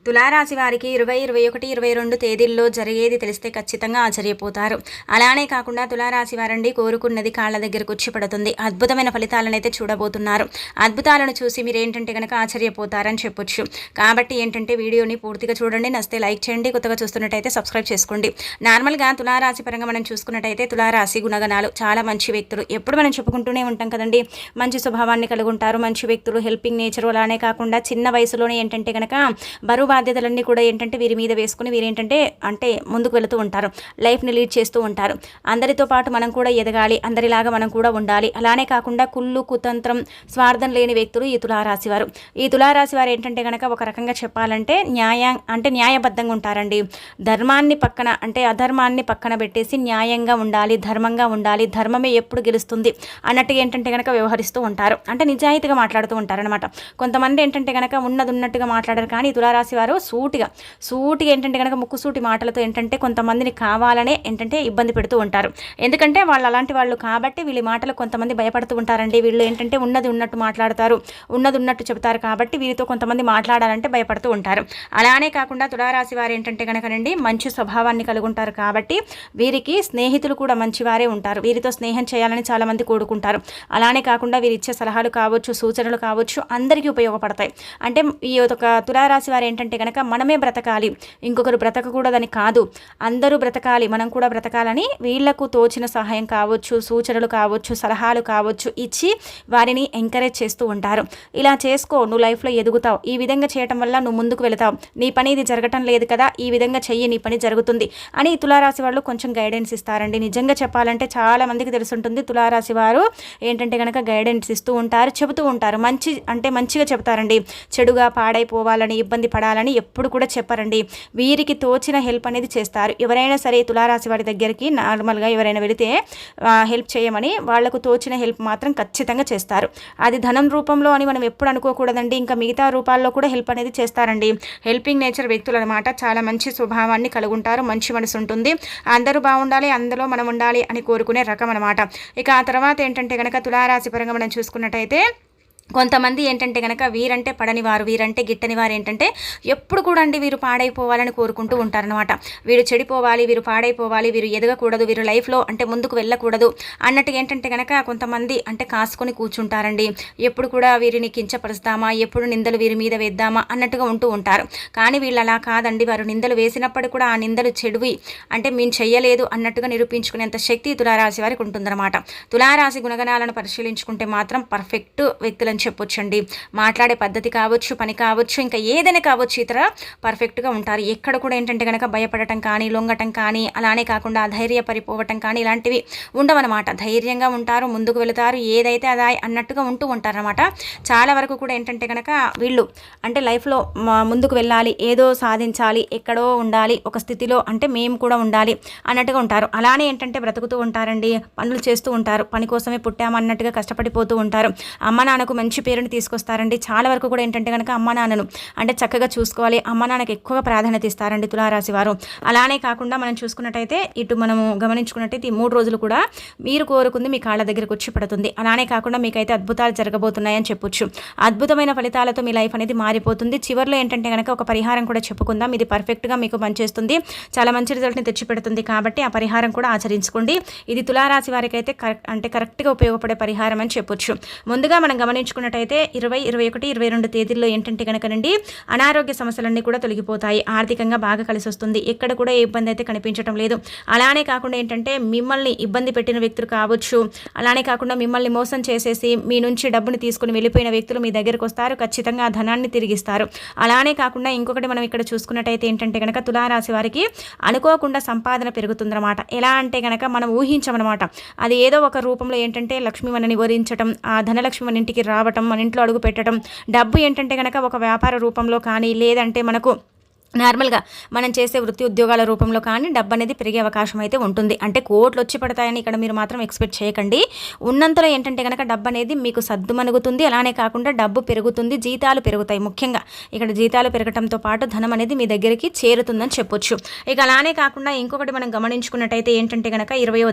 తులారాశి వారికి 20, 21, 22 తేదీల్లో జరిగేది తెలిస్తే ఖచ్చితంగా ఆశ్చర్యపోతారు. అలానే కాకుండా తులారాశి వారండి కోరుకున్నది కాళ్ళ దగ్గరకు వచ్చి పడుతుంది. అద్భుతమైన ఫలితాలను అయితే చూడబోతున్నారు. అద్భుతాలను చూసి మీరు ఏంటంటే కనుక ఆశ్చర్యపోతారని చెప్పొచ్చు. కాబట్టి ఏంటంటే వీడియోని పూర్తిగా చూడండి, నచ్చితే లైక్ చేయండి, కొత్తగా చూస్తున్నట్టయితే సబ్స్క్రైబ్ చేసుకోండి. నార్మల్గా తులారాశి పరంగా మనం చూసుకున్నట్టయితే తులారాశి గుణగణాలు చాలా మంచి వ్యక్తులు. ఎప్పుడు మనం చెప్పుకుంటూనే ఉంటాం కదండి, మంచి స్వభావాన్ని కలిగి ఉంటారు, మంచి వ్యక్తులు, హెల్పింగ్ నేచర్. అలానే కాకుండా చిన్న వయసులోనే ఏంటంటే కనుక బరువు బాధ్యతలన్నీ కూడా ఏంటంటే వీరి మీద వేసుకుని వీరేంటంటే ముందుకు వెళుతూ ఉంటారు, లైఫ్ని లీడ్ చేస్తూ ఉంటారు. అందరితో పాటు మనం కూడా ఎదగాలి, అందరిలాగా మనం కూడా ఉండాలి. అలానే కాకుండా కుళ్ళు, కుతంత్రం, స్వార్థం లేని వ్యక్తులు ఈ తులారాశి వారు. ఈ తులారాశి వారు ఏంటంటే కనుక ఒక రకంగా చెప్పాలంటే న్యాయబద్ధంగా ఉంటారండి. ధర్మాన్ని పక్కన అధర్మాన్ని పక్కన పెట్టేసి న్యాయంగా ఉండాలి, ధర్మంగా ఉండాలి, ధర్మమే ఎప్పుడు గెలుస్తుంది అన్నట్టుగా ఏంటంటే కనుక వ్యవహరిస్తూ ఉంటారు. నిజాయితీగా మాట్లాడుతూ ఉంటారనమాట. కొంతమంది ఏంటంటే కనుక ఉన్నట్టుగా మాట్లాడారు, కానీ తులారాశి వారు సూటిగా ఏంటంటే కనుక ముక్కుసూటి మాటలతో ఏంటంటే కొంతమందిని కావాలనే ఇబ్బంది పెడుతూ ఉంటారు. ఎందుకంటే వాళ్ళు అలాంటి వాళ్ళు కాబట్టి వీళ్ళ మాటలు కొంతమంది భయపడుతూ ఉంటారండి. వీళ్ళు ఏంటంటే ఉన్నట్టు మాట్లాడతారు, ఉన్నట్టు చెబుతారు కాబట్టి వీరితో కొంతమంది మాట్లాడాలంటే భయపడుతూ ఉంటారు. అలానే కాకుండా తులారాశి వారు ఏంటంటే కనుకనండి మంచి స్వభావాన్ని కలిగి ఉంటారు కాబట్టి వీరికి స్నేహితులు కూడా మంచివారే ఉంటారు. వీరితో స్నేహం చేయాలని చాలామంది కోరుకుంటారు. అలానే కాకుండా వీరు ఇచ్చే సలహాలు కావచ్చు, సూచనలు కావచ్చు, అందరికీ ఉపయోగపడతాయి. ఈ యొక్క తులారాశి వారు ఏంటంటే కనుక మనమే బ్రతకాలి, ఇంకొకరు బ్రతకకూడదని కాదు, అందరూ బ్రతకాలి, మనం కూడా బ్రతకాలని వీళ్లకు తోచిన సహాయం కావచ్చు, సూచనలు కావచ్చు, సలహాలు కావచ్చు ఇచ్చి వారిని ఎంకరేజ్ చేస్తూ ఉంటారు. ఇలా చేసుకో, నువ్వు లైఫ్లో ఎదుగుతావు, ఈ విధంగా చేయటం వల్ల నువ్వు ముందుకు వెళతావు, నీ పని ఇది జరగటం లేదు కదా, ఈ విధంగా చెయ్యి, నీ పని జరుగుతుంది అని తులారాశి వాళ్ళు కొంచెం గైడెన్స్ ఇస్తారండి. నిజంగా చెప్పాలంటే చాలా మందికి తెలుసుంటుంది, తులారాశి వారు ఏంటంటే కనుక గైడెన్స్ ఇస్తూ ఉంటారు, చెబుతూ ఉంటారు. మంచిగా చెబుతారండి. చెడుగా పాడైపోవాలని, ఇబ్బంది పడాలని ఎప్పుడు కూడా చెప్పరండి. వీరికి తోచిన హెల్ప్ అనేది చేస్తారు. ఎవరైనా సరే తులారాశి వారి దగ్గరికి నార్మల్గా ఎవరైనా వెళితే హెల్ప్ చేయమని వాళ్లకు తోచిన హెల్ప్ మాత్రం ఖచ్చితంగా చేస్తారు. అది ధనం రూపంలో అని మనం ఎప్పుడు అనుకోకూడదండి. ఇంకా మిగతా రూపాల్లో కూడా హెల్ప్ అనేది చేస్తారండి. హెల్పింగ్ నేచర్ వ్యక్తులు అనమాట. చాలా మంచి స్వభావాన్ని కలుగుంటారు, మంచి మనసు ఉంటుంది, అందరూ బాగుండాలి, అందులో మనం ఉండాలి అని కోరుకునే రకం అనమాట. ఇక ఆ తర్వాత ఏంటంటే కనుక తులారాశి పరంగా మనం చూసుకున్నట్టయితే కొంతమంది ఏంటంటే కనుక వీరంటే పడని వారు, వీరంటే గిట్టని వారు ఏంటంటే ఎప్పుడు కూడా వీరు పాడైపోవాలని కోరుకుంటూ ఉంటారనమాట. వీరు చెడిపోవాలి, వీరు పాడైపోవాలి, వీరు ఎదగకూడదు, వీరు లైఫ్లో ముందుకు వెళ్ళకూడదు అన్నట్టుగా ఏంటంటే కనుక కొంతమంది కాసుకొని కూర్చుంటారండి. ఎప్పుడు కూడా వీరిని కించపరుస్తామా, ఎప్పుడు నిందలు వీరి మీద వేద్దామా అన్నట్టుగా ఉంటూ ఉంటారు. కానీ వీళ్ళు అలా కాదండి. వారు నిందలు వేసినప్పుడు కూడా ఆ నిందలు చెడువి మేము చెయ్యలేదు అన్నట్టుగా నిరూపించుకునేంత శక్తి తులారాశి వారికి ఉంటుందన్నమాట. తులారాశి గుణగణాలను పరిశీలించుకుంటే మాత్రం పర్ఫెక్ట్ వ్యక్తులు చెప్పొచ్చండి. మాట్లాడే పద్ధతి కావచ్చు, పని కావచ్చు, ఇంకా ఏదైనా కావచ్చు, ఇతర పర్ఫెక్ట్గా ఉంటారు. ఎక్కడ కూడా ఏంటంటే కనుక భయపడటం కానీ, లొంగటం కానీ, అలానే కాకుండా అధైర్యపరిపోవటం కానీ ఇలాంటివి ఉండవన్నమాట. ధైర్యంగా ఉంటారు, ముందుకు వెళుతారు, ఏదైతే అదా అన్నట్టుగా ఉంటూ ఉంటారనమాట. చాలా వరకు కూడా ఏంటంటే కనుక వీళ్ళు లైఫ్లో ముందుకు వెళ్ళాలి, ఏదో సాధించాలి, ఎక్కడో ఉండాలి, ఒక స్థితిలో మేము కూడా ఉండాలి అన్నట్టుగా ఉంటారు. అలానే ఏంటంటే బ్రతుకుతూ ఉంటారండి, పనులు చేస్తూ ఉంటారు, పని కోసమే పుట్టామన్నట్టుగా కష్టపడిపోతూ ఉంటారు. అమ్మ నాన్నకు మంచి పేరుని తీసుకొస్తారండి. చాలా వరకు కూడా ఏంటంటే కనుక అమ్మ నాన్నను చక్కగా చూసుకోవాలి, అమ్మ నాన్నకి ఎక్కువగా ప్రాధాన్యత ఇస్తారండి తులారాశి వారు. అలానే కాకుండా మనం చూసుకున్నట్టయితే ఇటు మనము గమనించుకున్నట్టయితే ఈ 3 రోజులు కూడా మీరు కోరుకుంది మీ కాళ్ళ దగ్గరకు వచ్చి పడుతుంది. అలానే కాకుండా మీకైతే అద్భుతాలు జరగబోతున్నాయని చెప్పొచ్చు. అద్భుతమైన ఫలితాలతో మీ లైఫ్ అనేది మారిపోతుంది. చివరిలో ఏంటంటే కనుక ఒక పరిహారం కూడా చెప్పుకుందాం. ఇది పర్ఫెక్ట్గా మీకు పనిచేస్తుంది, చాలా మంచి రిజల్ట్ని తెచ్చిపెడుతుంది. కాబట్టి ఆ పరిహారం కూడా ఆచరించుకోండి. ఇది తులారాశి వారికి అయితే కరెక్ట్గా ఉపయోగపడే పరిహారం అని చెప్పొచ్చు. ముందుగా మనం గమనించుకున్నట్టయితే 20, 21, 22 తేదీల్లో ఏంటంటే కనుకనండి అనారోగ్య సమస్యలన్నీ కూడా తొలగిపోతాయి. ఆర్థికంగా బాగా కలిసి వస్తుంది. ఎక్కడ కూడా ఏ ఇబ్బంది అయితే కనిపించడం లేదు. అలానే కాకుండా ఏంటంటే మిమ్మల్ని ఇబ్బంది పెట్టిన వ్యక్తులు కావచ్చు, అలానే కాకుండా మిమ్మల్ని మోసం చేసేసి మీ నుంచి డబ్బుని తీసుకుని వెళ్ళిపోయిన వ్యక్తులు మీ దగ్గరకు వస్తారు. ఖచ్చితంగా ఆ ధనాన్ని తిరిగిస్తారు. అలానే కాకుండా ఇంకొకటి మనం ఇక్కడ చూసుకున్నట్టయితే ఏంటంటే కనుక తులారాశి వారికి అనుకోకుండా సంపాదన పెరుగుతుందన్నమాట. ఎలా అంటే కనుక మనం ఊహించమన్నమాట. అది ఏదో ఒక రూపంలో ఏంటంటే లక్ష్మి మనని వరించడం, ఆ ధనలక్ష్మి మన ఇంటికి రావటం, మన ఇంట్లో అడుగు పెట్టడం, డబ్బు ఏంటంటే కనుక ఒక వ్యాపార రూపంలో కానీ, లేదంటే మనకు నార్మల్గా మనం చేసే వృత్తి ఉద్యోగాల రూపంలో కానీ డబ్బు అనేది పెరిగే అవకాశం అయితే ఉంటుంది. అంటే కోట్లు వచ్చి పడతాయని ఇక్కడ మీరు మాత్రం ఎక్స్పెక్ట్ చేయకండి. ఉన్నంతలో ఏంటంటే కనుక డబ్బు అనేది మీకు సద్దుమణుగుతుంది. అలానే కాకుండా డబ్బు పెరుగుతుంది, జీతాలు పెరుగుతాయి. ముఖ్యంగా ఇక్కడ జీతాలు పెరగడంతో పాటు ధనం అనేది మీ దగ్గరికి చేరుతుందని చెప్పొచ్చు. ఇక అలానే కాకుండా ఇంకొకటి మనం గమనించుకున్నట్టయితే ఏంటంటే కనుక 20వ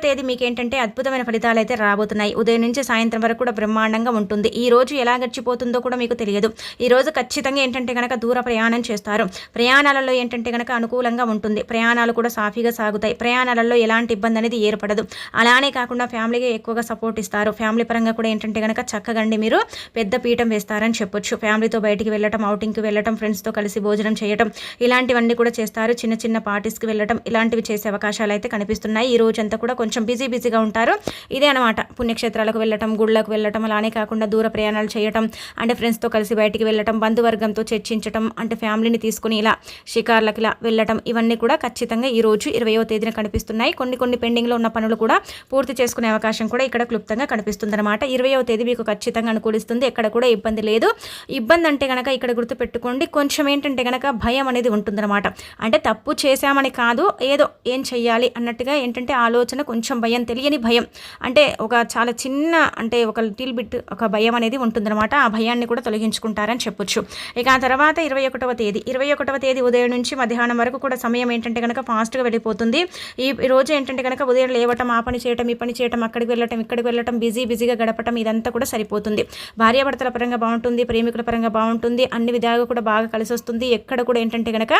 తేదీ మీకు ఏంటంటే అద్భుతమైన ఫలితాలు అయితే రాబోతున్నాయి. ఉదయం నుంచి సాయంత్రం వరకు కూడా బ్రహ్మాండంగా ఉంటుంది. ఈ రోజు ఎలా గడిచిపోతుందో కూడా మీకు తెలియదు. ఈ రోజు ఖచ్చితంగా ఏంటంటే కనుక దూర ప్రయాణం చేస్తారు. ప్రయాణాలలో ఏంటంటే కనుక అనుకూలంగా ఉంటుంది. ప్రయాణాలు కూడా సాఫీగా సాగుతాయి. ప్రయాణాలలో ఎలాంటి ఇబ్బంది అనేది ఏర్పడదు. అలానే కాకుండా ఫ్యామిలీకి ఎక్కువగా సపోర్ట్ ఇస్తారు. ఫ్యామిలీ పరంగా కూడా ఏంటంటే కనుక చక్కగా మీరు పెద్ద పీఠం వేస్తారని చెప్పొచ్చు. ఫ్యామిలీతో బయటికి వెళ్ళటం, అవుటింగ్కి వెళ్ళటం, ఫ్రెండ్స్తో కలిసి భోజనం చేయటం, ఇలాంటివన్నీ కూడా చేస్తారు. చిన్న చిన్న పార్టీస్కి వెళ్ళటం, ఇలాంటివి చేసే అవకాశాలు అయితే కనిపిస్తున్నాయి. ఈ రోజంతా కూడా కొంచెం బిజీగా ఉంటారు. ఇదే అనమాట, పుణ్యక్షేత్రాలకు వెళ్ళటం, గుళ్ళకు వెళ్ళటం, అలానే కాకుండా దూర ప్రయాణాలు చేయటం, అంటే ఫ్రెండ్స్తో కలిసి బయటికి వెళ్ళటం, బంధువర్గంతో చర్చించటం, అంటే ఫ్యామిలీని తీసుకుని ఇలా షికార్లకి ఇలా వెళ్ళటం, ఇవన్నీ కూడా ఖచ్చితంగా ఈ రోజు 20వ తేదీన కనిపిస్తున్నాయి. కొన్ని పెండింగ్లో ఉన్న పనులు కూడా పూర్తి చేసుకునే అవకాశం కూడా ఇక్కడ క్లుప్తంగా కనిపిస్తుంది అనమాట. 20వ తేదీ మీకు ఖచ్చితంగా అనుకూలిస్తుంది. ఎక్కడ కూడా ఇబ్బంది లేదు. ఇబ్బంది అంటే కనుక ఇక్కడ గుర్తుపెట్టుకోండి, కొంచెం ఏంటంటే కనుక భయం అనేది ఉంటుందన్నమాట. అంటే తప్పు చేశామని కాదు, ఏదో ఏం చెయ్యాలి అన్నట్టుగా ఏంటంటే ఆలోచన, కొంచెం భయం, తెలియని భయం, అంటే ఒక చాలా చిన్న, అంటే ఒక లిటిల్ బిట్ ఒక భయం అనేది ఉంటుందన్నమాట. ఆ భయాన్ని కూడా తొలగించుకుంటారని చెప్పొచ్చు. ఇక ఆ తర్వాత 21వ తేదీ ఉదయం నుంచి మధ్యాహ్నం వరకు కూడా సమయం ఏంటంటే కనుక ఫాస్ట్గా వెళ్ళిపోతుంది. ఈ రోజు ఏంటంటే కనుక ఉదయం లేవటం, ఆ పని చేయటం, ఈ పని చేయటం, అక్కడికి వెళ్ళటం, ఇక్కడికి వెళ్ళటం, బిజీగా గడపటం, ఇదంతా కూడా సరిపోతుంది. భార్యాభర్తల పరంగా బాగుంటుంది, ప్రేమికుల పరంగా బాగుంటుంది, అన్ని విధాలుగా కూడా బాగా కలిసి వస్తుంది. ఎక్కడ కూడా ఏంటంటే కనుక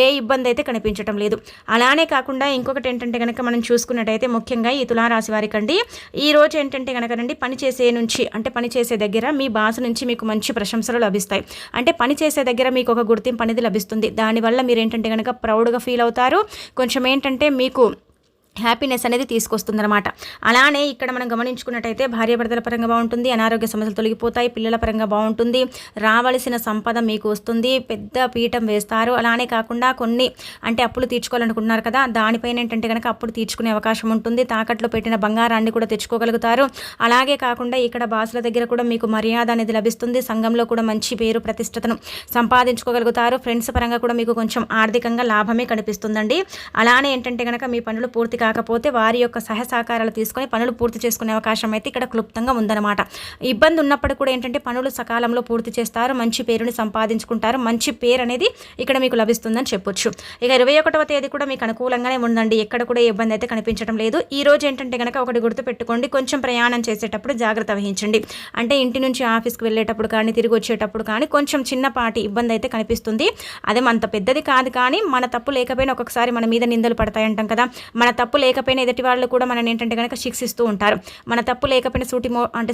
ఏ ఇబ్బంది అయితే కనిపించడం లేదు. అలానే కాకుండా ఇంకొకటి ఏంటంటే కనుక మనం చూసుకున్నట్టయితే ముఖ్యంగా ఈ తులారాశి వారికి అండి, ఈ రోజు ఏంటంటే కనుక పని చేసే దగ్గర మీ బాస్ నుంచి మీకు మంచి ప్రశంసలు లభిస్తాయి. అంటే పని చేసే దగ్గర మీకు ఒక గుర్తింపు అనేది లభిస్తుంది. దానివల్ల మీరు ఏంటంటే కనుక ప్రౌడ్గా ఫీల్ అవుతారు. కొంచెం ఏంటంటే మీకు హ్యాపీనెస్ అనేది తీసుకొస్తుందన్నమాట. అలానే ఇక్కడ మనం గమనించుకున్నట్టయితే భార్యాభర్తల పరంగా బాగుంటుంది, అనారోగ్య సమస్యలు తొలగిపోతాయి, పిల్లల పరంగా బాగుంటుంది, రావాల్సిన సంపద మీకు వస్తుంది, పెద్ద పీఠం వేస్తారు. అలానే కాకుండా కొన్ని అంటే అప్పులు తీర్చుకోవాలనుకుంటున్నారు కదా, దానిపైన ఏంటంటే కనుక అప్పులు తీర్చుకునే అవకాశం ఉంటుంది. తాకట్లో పెట్టిన బంగారాన్ని కూడా తెచ్చుకోగలుగుతారు. అలాగే కాకుండా ఇక్కడ బాసుల దగ్గర కూడా మీకు మర్యాద అనేది లభిస్తుంది. సంఘంలో కూడా మంచి పేరు ప్రతిష్టతను సంపాదించుకోగలుగుతారు. ఫ్రెండ్స్ పరంగా కూడా మీకు కొంచెం ఆర్థికంగా లాభమే కనిపిస్తుందండి. అలానే ఏంటంటే కనుక మీ పనులు పూర్తి కాకపోతే వారి యొక్క సహకారాలు తీసుకొని పనులు పూర్తి చేసుకునే అవకాశం అయితే ఇక్కడ క్లుప్తంగా ఉందన్నమాట. ఇబ్బంది ఉన్నప్పుడు కూడా ఏంటంటే పనులు సకాలంలో పూర్తి చేస్తారు, మంచి పేరుని సంపాదించుకుంటారు, మంచి పేరు అనేది ఇక్కడ మీకు లభిస్తుందని చెప్పొచ్చు. ఇక 21వ తేదీ కూడా మీకు అనుకూలంగానే ఉందండి. ఎక్కడ కూడా ఇబ్బంది అయితే కనిపించడం లేదు. ఈ రోజు ఏంటంటే కనుక ఒకటి గుర్తుపెట్టుకోండి, కొంచెం ప్రయాణం చేసేటప్పుడు జాగ్రత్త వహించండి. అంటే ఇంటి నుంచి ఆఫీస్కి వెళ్ళేటప్పుడు కానీ, తిరిగి వచ్చేటప్పుడు కానీ కొంచెం చిన్నపాటి ఇబ్బంది అయితే కనిపిస్తుంది. అదే అంత పెద్దది కాదు, కానీ మన తప్పు లేకపోయినా ఒక్కొక్కసారి మన మీద నిందలు పడతాయంటాం కదా. మన తప్పు లేకపోయినా ఎదుటి వాళ్ళు కూడా మనని ఏంటంటే కనుక శిక్షిస్తూ ఉంటారు. మన తప్పు లేకపోయినా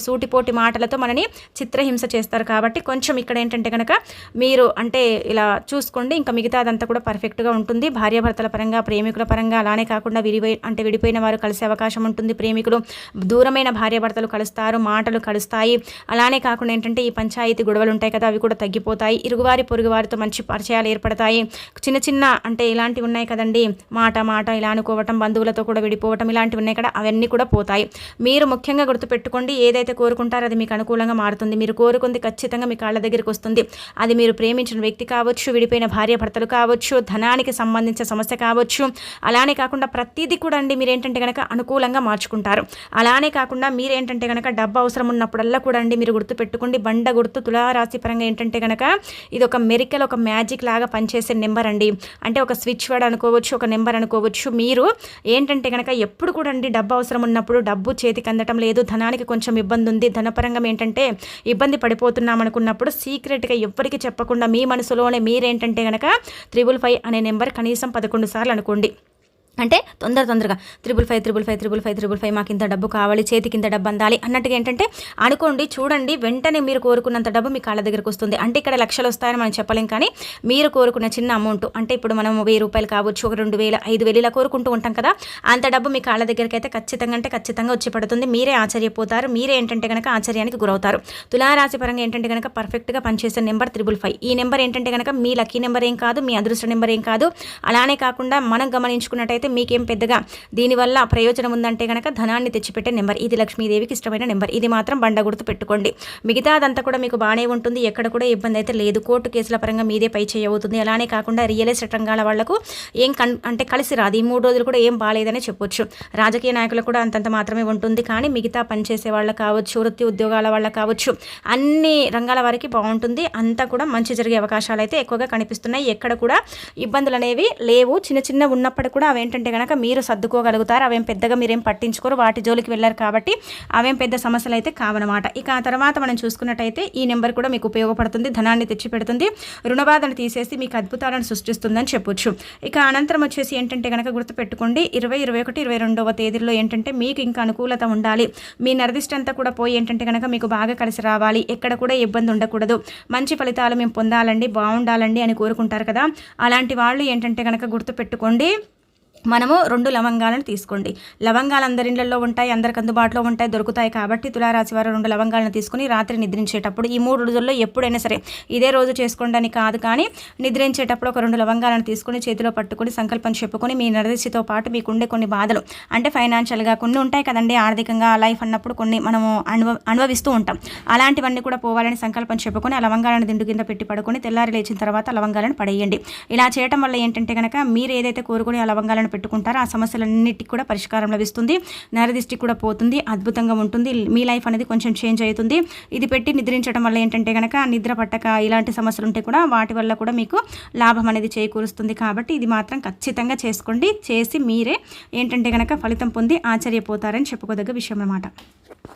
సూటిపోటి మాటలతో మనని చిత్రహింస చేస్తారు. కాబట్టి కొంచెం ఇక్కడ ఏంటంటే కనుక మీరు అంటే ఇలా చూసుకోండి. ఇంకా మిగతాదంతా కూడా పర్ఫెక్ట్గా ఉంటుంది. భార్యాభర్తల పరంగా, ప్రేమికుల పరంగా, అలానే కాకుండా విడిపోయిన వారు కలిసే అవకాశం ఉంటుంది. ప్రేమికులు దూరమైన భార్యాభర్తలు కలుస్తారు, మాటలు కలుస్తాయి. అలానే కాకుండా ఏంటంటే ఈ పంచాయతీ గొడవలు ఉంటాయి కదా, అవి కూడా తగ్గిపోతాయి. ఇరుగువారి పొరుగువారితో మంచి పరిచయాలు ఏర్పడతాయి. చిన్న అంటే ఇలాంటివి ఉన్నాయి కదండి, మాట ఇలా అనుకోవటం, బంధువులతో కూడా విడిపోవటం, ఇలాంటివి ఉన్నాయి కదా, అవన్నీ కూడా పోతాయి. మీరు ముఖ్యంగా గుర్తుపెట్టుకోండి, ఏదైతే కోరుకుంటారో అది మీకు అనుకూలంగా మారుతుంది. మీరు కోరుకుంది ఖచ్చితంగా మీ కాళ్ళ దగ్గరికి వస్తుంది. అది మీరు ప్రేమించిన వ్యక్తి కావచ్చు, విడిపోయిన భార్యాభర్తలు కావచ్చు, ధనానికి సంబంధించిన సమస్య కావచ్చు. అలానే కాకుండా ప్రతిదీ కూడా అండి మీరు ఏంటంటే కనుక అనుకూలంగా మార్చుకుంటారు. అలానే కాకుండా మీరేంటంటే కనుక డబ్బు అవసరం ఉన్నప్పుడల్లా కూడా అండి మీరు గుర్తుపెట్టుకోండి, బండ గుర్తు తులారాశి పరంగా ఏంటంటే కనుక ఇది ఒక మెరికల్, ఒక మ్యాజిక్ లాగా పనిచేసే నెంబర్ అండి. అంటే ఒక స్విచ్ వర్డ్ అనుకోవచ్చు, ఒక నెంబర్ అనుకోవచ్చు. మీరు ఏంటంటే కనుక ఎప్పుడు కూడా అండి డబ్బు అవసరం ఉన్నప్పుడు డబ్బు చేతికి అందటం లేదు, ధనానికి కొంచెం ఇబ్బంది ఉంది, ధనపరంగా ఏంటంటే ఇబ్బంది పడిపోతున్నాం అనుకున్నప్పుడు సీక్రెట్గా ఎవ్వరికి చెప్పకుండా మీ మనసులోనే మీరేంటంటే కనుక 555 అనే నెంబర్ కనీసం 11 సార్లు అనుకోండి. అంటే తొందరగా 555 మాకు ఇంత డబ్బు కావాలి, చేతికి ఇంత డబ్బు అందాలి అన్నట్టుగా ఏంటంటే అనుకోండి. చూడండి, వెంటనే మీరు కోరుకున్నంత డబ్బు మీ కాళ్ళ దగ్గరకు వస్తుంది. అంటే ఇక్కడ లక్షలు వస్తాయని మనం చెప్పలేం, కానీ మీరు కోరుకున్న చిన్న అమౌంట్, అంటే ఇప్పుడు మనం 1000 రూపాయలు కావచ్చు, ఒక 2000, 5000 ఇలా కోరుకుంటూ ఉంటాం కదా, అంత డబ్బు మీ కాళ్ళ దగ్గరికి అయితే ఖచ్చితంగా వచ్చి పడుతుంది. మీరే ఆశ్చర్యపోతారు. మీరే ఏంటంటే కనుక ఆశ్చర్యానికి గురవుతారు. తులారాశి పరంగా ఏంటంటే కనుక పర్ఫెక్ట్గా పనిచేసే నెంబర్ 555. ఈ నెంబర్ ఏంటంటే కనుక మీ లక్కీ నెంబర్ ఏం కాదు, మీ అదృష్ట నెంబర్ ఏం కాదు. అలానే కాకుండా మనం గమనించుకున్నట్టయితే మీకేం పెద్దగా దీనివల్ల ప్రయోజనం ఉందంటే కనుక ధనాన్ని తెచ్చిపెట్టే నెంబర్. ఇది లక్ష్మీదేవికి ఇష్టమైన నెంబర్. ఇది మాత్రం బండ గుర్తు పెట్టుకోండి. మిగతా అదంతా కూడా మీకు బాగానే ఉంటుంది. ఎక్కడ కూడా ఇబ్బంది అయితే లేదు. కోర్టు కేసుల పరంగా మీదే పై చేయవుతుంది. అలానే కాకుండా రియల్ ఎస్టేట్ రంగాల వాళ్లకు ఏం అంటే కలిసి రాదు. ఈ 3 రోజులు కూడా ఏం బాగాలేదని చెప్పొచ్చు. రాజకీయ నాయకులకు కూడా అంతంత మాత్రమే ఉంటుంది. కానీ మిగతా పనిచేసే వాళ్ళకి కావచ్చు, వృత్తి ఉద్యోగాల వాళ్ళకి కావచ్చు, అన్ని రంగాల వారికి బాగుంటుంది. అంతా కూడా మంచి జరిగే అవకాశాలు అయితే ఎక్కువగా కనిపిస్తున్నాయి. ఎక్కడ కూడా ఇబ్బందులు అనేవి లేవు. చిన్న చిన్న ఉన్నప్పటికీ కూడా అవేంటంటే కనుక మీరు సర్దుకోగలుగుతారు. అవేం పెద్దగా మీరేం పట్టించుకోరు. వాటి జోలికి వెళ్ళారు కాబట్టి అవేం పెద్ద సమస్యలు అయితే కావనమాట. ఇక ఆ తర్వాత మనం చూసుకున్నట్టయితే ఈ నెంబర్ కూడా మీకు ఉపయోగపడుతుంది. ధనాన్ని తెచ్చిపెడుతుంది. రుణబాధను తీసేసి మీకు అద్భుతాలను సృష్టిస్తుందని చెప్పొచ్చు. ఇక అనంతరం వచ్చేసి ఏంటంటే కనుక గుర్తుపెట్టుకోండి 20, 21, 22వ తేదీల్లో ఏంటంటే మీకు ఇంకా అనుకూలత ఉండాలి. మీ నిర్దిష్ట అంతా కూడా పోయి ఏంటంటే కనుక మీకు బాగా కలిసి రావాలి. ఎక్కడ కూడా ఇబ్బంది ఉండకూడదు. మంచి ఫలితాలు మేము పొందాలండి, బాగుండాలండి అని కోరుకుంటారు కదా. అలాంటి వాళ్ళు ఏంటంటే కనుక గుర్తుపెట్టుకోండి, మనము 2 లవంగాలను తీసుకోండి. లవంగాలు అందరి ఇళ్లలో ఉంటాయి, అందరికి అందుబాటులో ఉంటాయి, దొరుకుతాయి. కాబట్టి తులారాశి వారు 2 లవంగాలను తీసుకుని రాత్రి నిద్రించేటప్పుడు ఈ 3 రోజుల్లో ఎప్పుడైనా సరే ఇదే రోజు చేసుకోండి అని కాదు, కానీ నిద్రించేటప్పుడు ఒక 2 లవంగాలను తీసుకుని చేతిలో పట్టుకుని సంకల్పం చెప్పుకొని మీ నిర్దిష్టతో పాటు మీకుండే కొన్ని బాధలు అంటే ఫైనాన్షియల్గా కొన్ని ఉంటాయి కదండి, ఆర్థికంగా లైఫ్ అన్నప్పుడు కొన్ని మనము అనుభవిస్తూ ఉంటాం. అలాంటివన్నీ కూడా పోవాలని సంకల్పం చెప్పుకొని ఆ లవంగాలను దిండు కింద పెట్టి పడుకొని తెల్లారి లేచిన తర్వాత లవంగాలను పడేయండి. ఇలా చేయటం వల్ల ఏంటంటే కనుక మీరు ఏదైతే కోరుకుని ఆ లవంగాలను పెట్టుకుంటారో ఆ సమస్యలన్నిటికీ కూడా పరిష్కారం లభిస్తుంది. నరదిష్టి కూడా పోతుంది. అద్భుతంగా ఉంటుంది. మీ లైఫ్ అనేది కొంచెం చేంజ్ అవుతుంది. ఇది పెట్టి నిద్రించడం వల్ల ఏంటంటే కనుక నిద్ర పట్టక ఇలాంటి సమస్యలు ఉంటే కూడా వాటి వల్ల కూడా మీకు లాభం అనేది చేకూరుస్తుంది. కాబట్టి ఇది మాత్రం ఖచ్చితంగా చేసుకోండి. చేసి మీరే ఏంటంటే కనుక ఫలితం పొంది ఆశ్చర్యపోతారని చెప్పుకోదగ్గ విషయం అన్నమాట.